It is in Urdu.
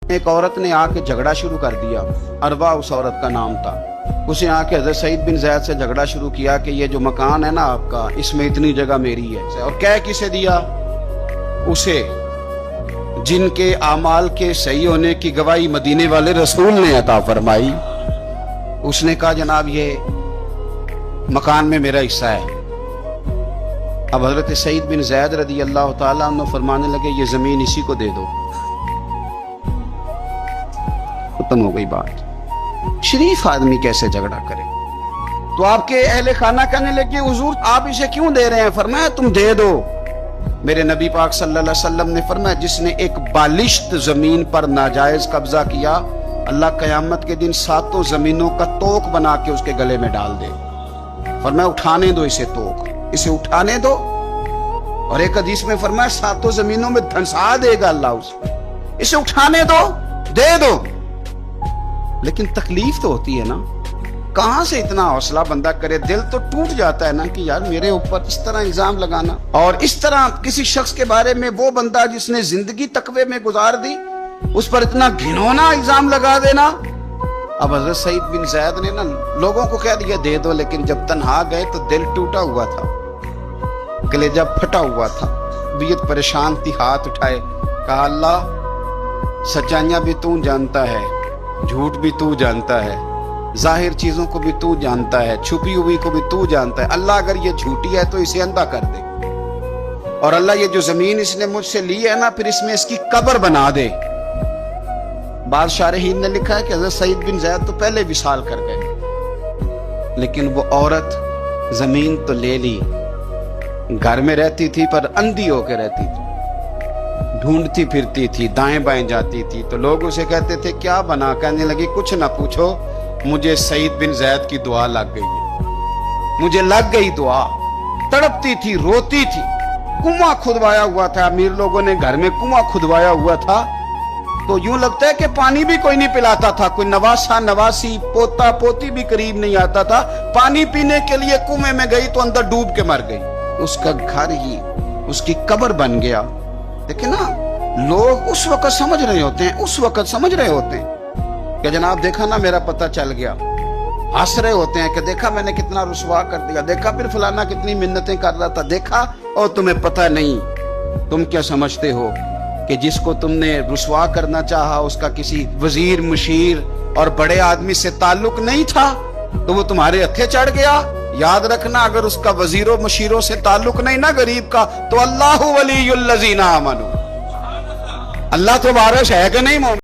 ایک عورت نے آ کے جھگڑا شروع کر دیا، اروا اس عورت کا نام تھا۔ اسے آ کے حضرت سعید بن زید سے جھگڑا شروع کیا کہ یہ جو مکان ہے نا آپ کا، اس میں اتنی جگہ میری ہے۔ اور کہہ کسے دیا؟ اسے جن کے اعمال کے صحیح ہونے کی گواہی مدینے والے رسول نے عطا فرمائی۔ اس نے کہا جناب یہ مکان میں میرا حصہ ہے۔ اب حضرت سعید بن زید رضی اللہ تعالیٰ عنہ فرمانے لگے یہ زمین اسی کو دے دو، ختم ہو گئی بات۔ شریف آدمی کیسے جھگڑا کرے؟ تو آپ کے اہل خانہ کہنے لگے حضور آپ اسے کیوں دے رہے ہیں؟ فرمایا تم دے دو۔ میرے نبی پاک صلی اللہ علیہ وسلم نے فرمایا جس نے ایک بالشت زمین پر ناجائز قبضہ کیا، اللہ قیامت کے دن 7 زمینوں کا توق بنا کے اس کے گلے میں ڈال دے۔ فرمایا اٹھانے دو اسے، توق اسے اٹھانے دو۔ اور ایک حدیث میں فرمایا 7 زمینوں میں دھنسا دے گا اللہ اسے اٹھانے دو، دے دو۔ لیکن تکلیف تو ہوتی ہے نا، کہاں سے اتنا حوصلہ بندہ کرے؟ دل تو ٹوٹ جاتا ہے نا کہ یار میرے اوپر اس طرح الزام لگانا، اور اس طرح کسی شخص کے بارے میں وہ بندہ جس نے زندگی تقوی میں گزار دی اس پر اتنا گھنونا الزام لگا دینا۔ اب حضرت سعید بن زید نے نا لوگوں کو کہہ دیا دے دو، لیکن جب تنہا گئے تو دل ٹوٹا ہوا تھا، کلیجہ پھٹا ہوا تھا، طبیعت پریشان تھی، ہاتھ اٹھائے، کہا اللہ سچائیاں بھی تو جانتا ہے، جھوٹ بھی تو جانتا ہے، ظاہر چیزوں کو بھی تو جانتا ہے، چھپی ہوئی کو بھی تو جانتا ہے۔ اللہ اگر یہ جھوٹی ہے تو اسے اندھا کر دے، اور اللہ یہ جو زمین اس نے مجھ سے لی ہے نا پھر اس میں اس کی قبر بنا دے۔ بعض شارحین نے لکھا ہے کہ حضرت سعید بن زید تو پہلے وصال کر گئے، لیکن وہ عورت زمین تو لے لی، گھر میں رہتی تھی پر اندھی ہو کے رہتی تھی، ڈھونڈتی پھرتی تھی، دائیں بائیں جاتی تھی۔ تو لوگ اسے کہتے تھے کیا بنا؟ کہنے لگی کچھ نہ پوچھو، مجھے سعید بن زید کی دعا لگ گئی ہے، مجھے لگ گئی دعا۔ تڑپتی تھی، روتی تھی، کنواں کھدوایا ہوا تھا، امیر لوگوں نے گھر میں کنواں کھدوایا ہوا تھا، تو یوں لگتا ہے کہ پانی بھی کوئی نہیں پلاتا تھا، کوئی نواسا نواسی پوتا پوتی بھی قریب نہیں آتا تھا۔ پانی پینے کے لیے کنویں میں گئی تو اندر ڈوب کے مر گئی، اس کا گھر ہی اس کی قبر بن گیا۔ لیکن نا لوگ اس وقت سمجھ رہے ہوتے ہیں کہ جناب دیکھا نا میرا پتہ چل گیا، ہنس رہے ہوتے ہیں کہ دیکھا میں نے کتنا رسوا کر دیا، دیکھا پھر فلانا کتنی منتیں کر رہا تھا، دیکھا۔ اور تمہیں پتہ نہیں، تم کیا سمجھتے ہو کہ جس کو تم نے رسوا کرنا چاہا اس کا کسی وزیر مشیر اور بڑے آدمی سے تعلق نہیں تھا تو وہ تمہارے ہتھے چڑھ گیا؟ یاد رکھنا اگر اس کا وزیروں مشیروں سے تعلق نہیں نا غریب کا، تو اللہ ولی الذین آمنوا، اللہ تو وارث ہے کہ نہیں مومن؟